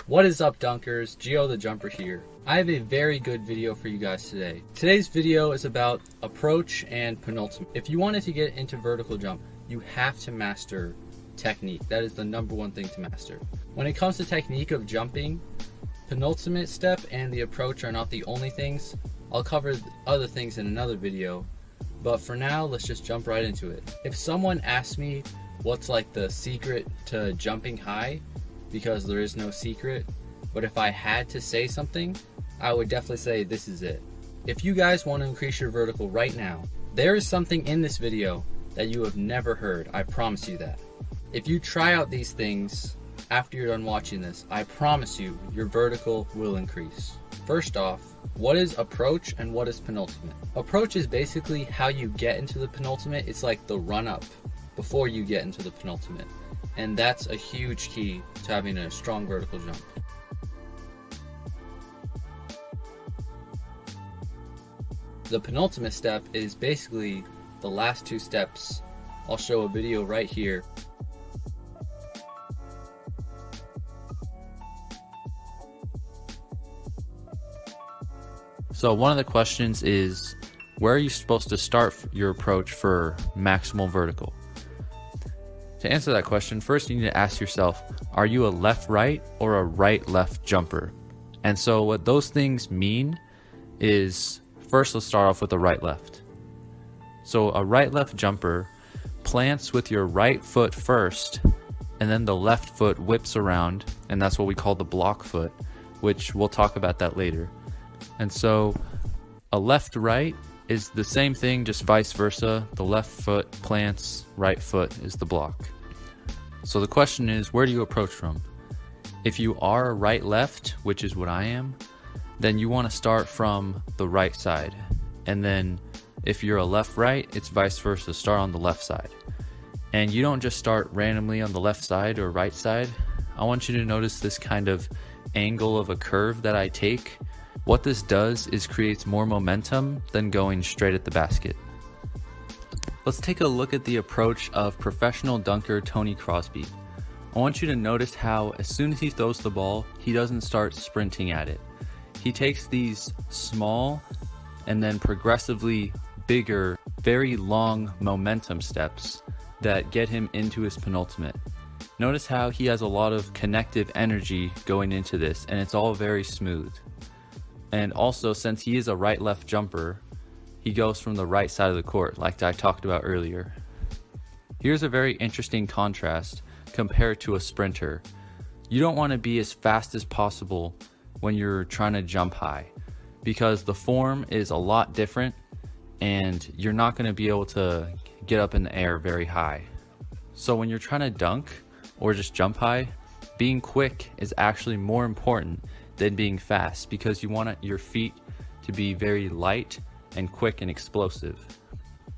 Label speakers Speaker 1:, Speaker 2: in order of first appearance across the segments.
Speaker 1: What is up, dunkers? Gio the Jumper here. I have a very good video for you guys today. Today's video is about approach and penultimate. If you wanted to get into vertical jump, you have to master technique. That is the number one thing to master. When it comes to technique of jumping, penultimate step and the approach are not the only things. I'll cover other things in another video, but for now, let's just jump right into it. If someone asks me what's like the secret to jumping high, because there is no secret, but if I had to say something, I would definitely say this is it. If you guys want to increase your vertical right now, there is something in this video that you have never heard. I promise you that. If you try out these things after you're done watching this, I promise you your vertical will increase. First off, what is approach and what is penultimate? Approach is basically how you get into the penultimate. It's like the run up before you get into the penultimate. And that's a huge key to having a strong vertical jump. The penultimate step is basically the last two steps. I'll show a video right here. So one of the questions is, where are you supposed to start your approach for maximal vertical? To answer that question, first you need to ask yourself, are you a left-right or a right-left jumper? And so what those things mean is, first let's start off with the right-left. So a right-left jumper plants with your right foot first, and then the left foot whips around, and that's what we call the block foot, which we'll talk about that later. And so a left-right is the same thing, just vice versa. The left foot plants, right foot is the block. So the question is, where do you approach from? If you are right-left, which is what I am, then you want to start from the right side. And then if you're a left-right, it's vice versa, start on the left side. And you don't just start randomly on the left side or right side. I want you to notice this kind of angle of a curve that I take. What this does is creates more momentum than going straight at the basket. Let's take a look at the approach of professional dunker Tony Crosby. I want you to notice how as soon as he throws the ball, he doesn't start sprinting at it. He takes these small and then progressively bigger, very long momentum steps that get him into his penultimate. Notice how he has a lot of connective energy going into this, and it's all very smooth. And also, since he is a right-left jumper, he goes from the right side of the court, like I talked about earlier. Here's a very interesting contrast compared to a sprinter. You don't want to be as fast as possible when you're trying to jump high, because the form is a lot different and you're not going to be able to get up in the air very high. So when you're trying to dunk or just jump high, being quick is actually more important than being fast, because you want your feet to be very light and quick and explosive.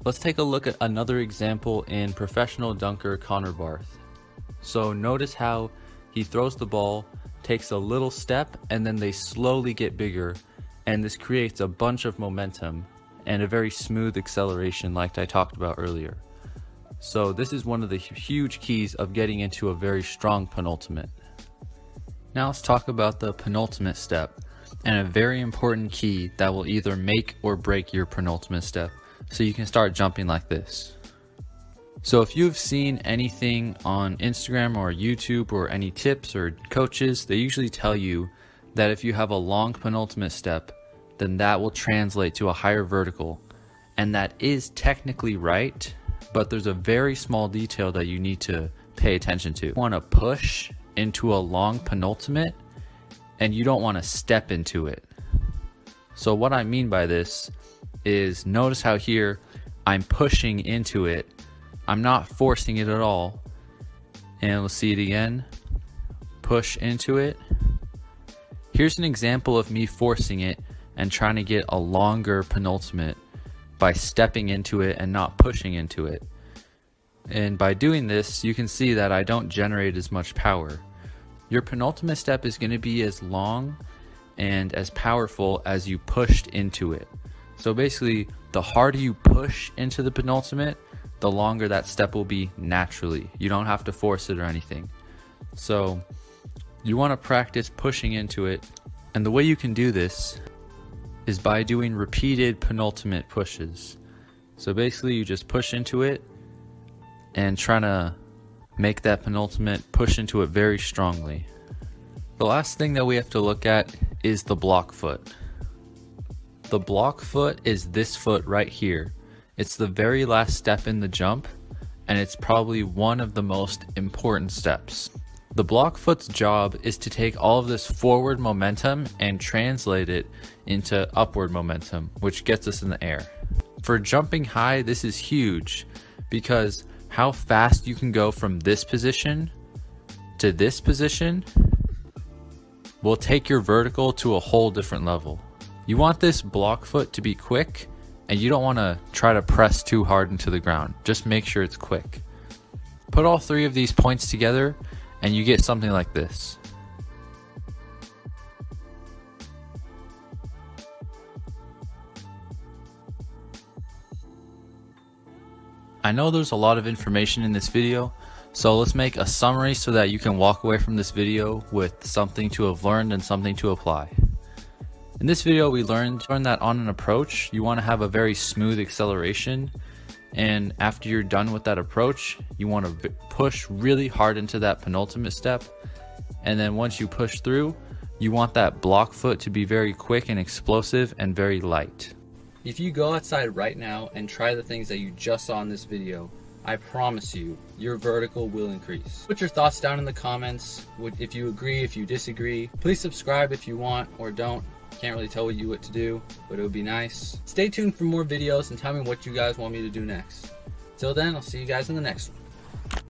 Speaker 1: Let's take a look at another example in professional dunker Connor Barth. So notice how he throws the ball, takes a little step, and then they slowly get bigger, and this creates a bunch of momentum and a very smooth acceleration like I talked about earlier. So this is one of the huge keys of getting into a very strong penultimate. Now let's talk about the penultimate step, and a very important key that will either make or break your penultimate step, so you can start jumping like this. So if you've seen anything on Instagram or YouTube or any tips or coaches, they usually tell you that if you have a long penultimate step, then that will translate to a higher vertical. And that is technically right, but there's a very small detail that you need to pay attention to. You want to push into a long penultimate, and you don't want to step into it. So what I mean by this is, notice how here I'm pushing into it. I'm not forcing it at all. And let's see it again. Push into it. Here's an example of me forcing it and trying to get a longer penultimate by stepping into it and not pushing into it. And by doing this, you can see that I don't generate as much power. Your penultimate step is going to be as long and as powerful as you pushed into it. So basically, the harder you push into the penultimate, the longer that step will be naturally. You don't have to force it or anything. So You want to practice pushing into it, and the way you can do this is by doing repeated penultimate pushes. So basically you just push into it and trying to make that penultimate push into it very strongly. The last thing that we have to look at is the block foot. The block foot is this foot right here. It's the very last step in the jump, and it's probably one of the most important steps. The block foot's job is to take all of this forward momentum and translate it into upward momentum, which gets us in the air. For jumping high, this is huge because how fast you can go from this position to this position will take your vertical to a whole different level. You want this block foot to be quick, and you don't want to try to press too hard into the ground. Just make sure it's quick. Put all three of these points together and you get something like this. I know there's a lot of information in this video, so let's make a summary so that you can walk away from this video with something to have learned and something to apply. In this video we learned that on an approach you want to have a very smooth acceleration, and after you're done with that approach you want to push really hard into that penultimate step, and then once you push through you want that block foot to be very quick and explosive and very light. If you go outside right now and try the things that you just saw in this video, I promise you, your vertical will increase. Put your thoughts down in the comments, if you agree, if you disagree. Please subscribe if you want or don't. Can't really tell you what to do, but it would be nice. Stay tuned for more videos and tell me what you guys want me to do next. Till then, I'll see you guys in the next one.